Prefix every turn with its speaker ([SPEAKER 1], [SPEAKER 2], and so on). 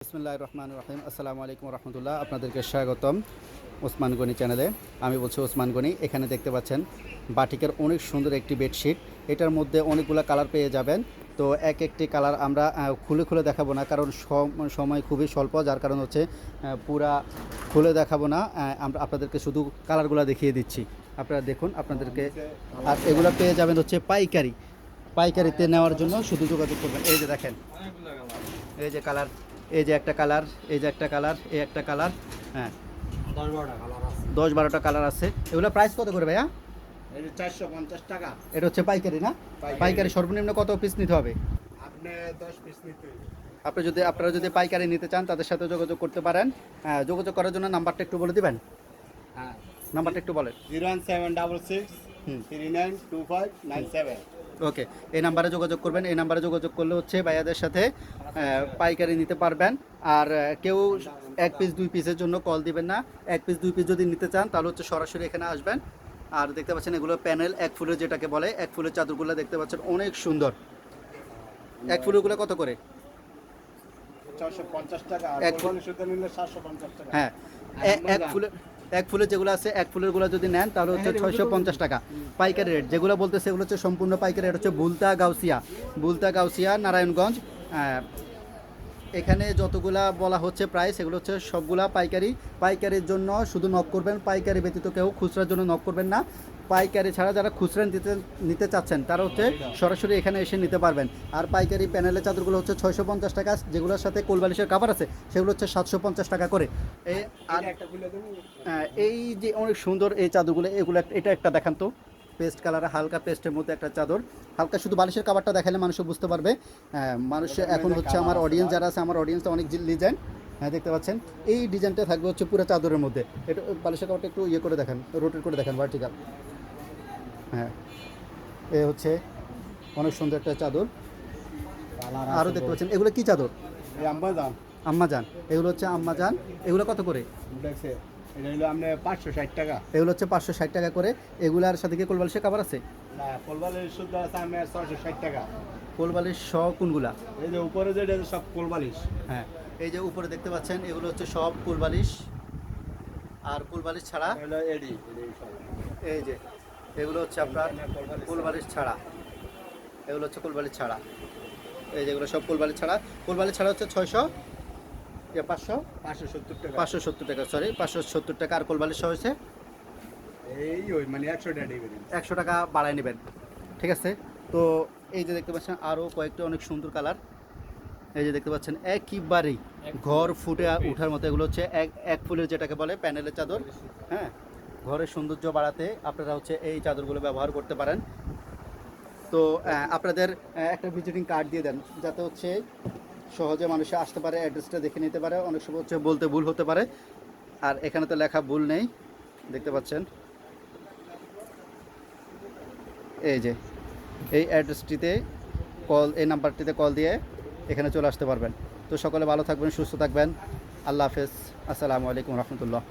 [SPEAKER 1] বিসমিল্লাহির রহমানির রহিম। আসসালামু আলাইকুম রহমতুল্লাহ। আপনাদেরকে স্বাগতম ওসমান গনি চ্যানেলে। আমি বলছি ওসমান গনি। এখানে দেখতে পাচ্ছেন বাটিকের অনেক সুন্দর একটি বেডশিট। এটার মধ্যে অনেকগুলো কালার পেয়ে যাবেন। তো এক একটি কালার আমরা খুলে খুলে দেখাবো না, কারণ সময় খুবই স্বল্প, যার কারণ হচ্ছে পুরা খুলে দেখাবো না। আমরা আপনাদেরকে শুধু কালারগুলো দেখিয়ে দিচ্ছি, আপনারা দেখুন আপনাদেরকে। আর এগুলো পেয়ে যাবেন হচ্ছে পাইকারিতে নেওয়ার জন্য শুধু যোগাযোগ করবেন। এই যে দেখেন, এই যে কালার, এই যে একটা কালার, এই যে একটা কালার, এই একটা কালার, হ্যাঁ 10-12টা কালার আছে। এগুলো প্রাইস কত করে ভাইয়া?
[SPEAKER 2] 450 টাকা।
[SPEAKER 1] এটা হচ্ছে পাইকারি না? পাইকারি সর্বনিম্ন কত পিস নিতে হবে?
[SPEAKER 2] আপনি 10 পিস নিতে হবে।
[SPEAKER 1] আপনারা যদি পাইকারি নিতে চান তাদের সাথে যোগাযোগ করতে পারেন। হ্যাঁ, যোগাযোগ করার জন্য নাম্বারটা একটু বলে দিবেন।
[SPEAKER 2] হ্যাঁ,
[SPEAKER 1] নাম্বারটা একটু বলেন।
[SPEAKER 2] 01766 392597।
[SPEAKER 1] ওকে, এই নাম্বারে যোগাযোগ করবেন। এই নাম্বারে যোগাযোগ করলে হচ্ছে ভাইয়াদের সাথে পাইকারি নিতে পারবেন। আর কেউ 1 পিস 2 পিসের জন্য কল দিবেন না। 1 পিস 2 পিস যদি নিতে চান তাহলে হচ্ছে সরাসরি এখানে আসবেন। আর দেখতে পাচ্ছেন এগুলো প্যানেল, এক ফুলের যেটাকে বলে, এক ফুলের চাদরগুলো দেখতে পাচ্ছেন অনেক সুন্দর। এক ফুলেরগুলো কত করে?
[SPEAKER 2] 450 টাকা। আর
[SPEAKER 1] এক ফুল
[SPEAKER 2] কোরবানি সুদ্ধ নিলে 750 টাকা।
[SPEAKER 1] হ্যাঁ, এক ফুলের যেগুলো আছে, এক ফুলেরগুলো যদি নেন তাহলে হচ্ছে 650 টাকা পাইকারি রেট। যেগুলো বলতেছে এগুলো হচ্ছে সম্পূর্ণ পাইকারি রেট, হচ্ছে বুলতা গাউসিয়া নারায়ণগঞ্জ। এখানে যতগুলা বলা হচ্ছে প্রাইস, এগুলো হচ্ছে সবগুলা পাইকারির জন্য শুধু নক করবেন। পাইকারি ব্যতীত কেউ খুচরার জন্য নক করবেন না। পাইকারি ছাড়া যারা খুচরা নিতে চাচ্ছেন তারা হচ্ছে সরাসরি এখানে এসে নিতে পারবেন। আর পাইকারি প্যানেলের চাদরগুলো হচ্ছে 650 টাকা, যেগুলোর সাথে কোলবালিশের কাভার আছে সেগুলো হচ্ছে 750 টাকা করে। আর এই যে অনেক সুন্দর এই চাদরগুলো, এটা একটা দেখান তো। পেস্ট কালার, হালকা পেস্টের মধ্যে একটা চাদর, হালকা শুধু বালিশের কাভারটা দেখালে মানুষ বুঝতে পারবে। মানুষ এখন হচ্ছে আমার অডিয়েন্স যারা আছে, আমার অডিয়েন্সটা অনেক ডিজাইন, হ্যাঁ দেখতে পাচ্ছেন। এই ডিজাইনটা থাকবে হচ্ছে পুরো চাদরের মধ্যে। এটা বালিশের কাভারটা একটু ইয়ে করে দেখেন, রোটেট করে দেখেন, ভার্টিক্যাল। হ্যাঁ, এ হচ্ছে অনেক সুন্দর একটা চাদর। আরও দেখতে পাচ্ছেন এগুলো কি চাদর?
[SPEAKER 2] এই আমবাজান।
[SPEAKER 1] আম্মাজান, এগুলো হচ্ছে আম্মাজান। এগুলো কত করে?
[SPEAKER 2] দেখছে, এটা হলো আপনি 560 টাকা।
[SPEAKER 1] এগুলো হচ্ছে 560 টাকা করে। এগুলার সাথে কি কোলবালিশের কাভার আছে?
[SPEAKER 2] না, কোলবালিশ শুদ্ধ আছে আপনার 660 টাকা।
[SPEAKER 1] কোলবালিশ সহ কোনগুলা?
[SPEAKER 2] এই যে উপরে যেটা সব কোলবালিশ।
[SPEAKER 1] হ্যাঁ, এই যে উপরে দেখতে পাচ্ছেন এগুলো হচ্ছে সব কোলবালিশ। আর কোলবালিশ ছাড়া
[SPEAKER 2] হলো এডি সব।
[SPEAKER 1] এই যে এগুলো হচ্ছে আপনার কোলবালিশ ছাড়া। এগুলো হচ্ছে কোলবালিশ ছাড়া। এই যেগুলো সব কোলবালিশ ছাড়া হচ্ছে
[SPEAKER 2] 570 টাকা।
[SPEAKER 1] 570 টাকা, সরি 570 টাকা। আর কোলবালিশ সহ হয়েছে
[SPEAKER 2] ওই মানে 100 টাকা দিবেন।
[SPEAKER 1] 100 টাকা বাড়ায় নেবেন, ঠিক আছে? তো এই যে দেখতে পাচ্ছেন আরও কয়েকটা অনেক সুন্দর কালার। এই যে দেখতে পাচ্ছেন একেবারেই ঘর ফুটে ওঠার মতো। এগুলো হচ্ছে এক ফুলের যেটাকে বলে প্যানেলের চাদর। হ্যাঁ, ঘরের সৌন্দর্য বাড়াতে আপনারা হচ্ছে এই চাদরগুলো ব্যবহার করতে পারেন। তো আপনাদের একটা ভিজিটিং কার্ড দিয়ে দেন, যাতে হচ্ছে সহজে মানুষে আসতে পারে, অ্যাড্রেসটা দেখে নিতে পারে। অনেক সময় হচ্ছে বলতে ভুল হতে পারে। আর এখানে তো লেখা ভুল নেই, দেখতে পাচ্ছেন। এই যে এই অ্যাড্রেসটিতে এই নাম্বারটিতে কল দিয়ে এখানে চলে আসতে পারবেন। তো সকলে ভালো থাকবেন, সুস্থ থাকবেন। আল্লাহ হাফেজ। আসসালামু আলাইকুম রহমতুল্লাহ।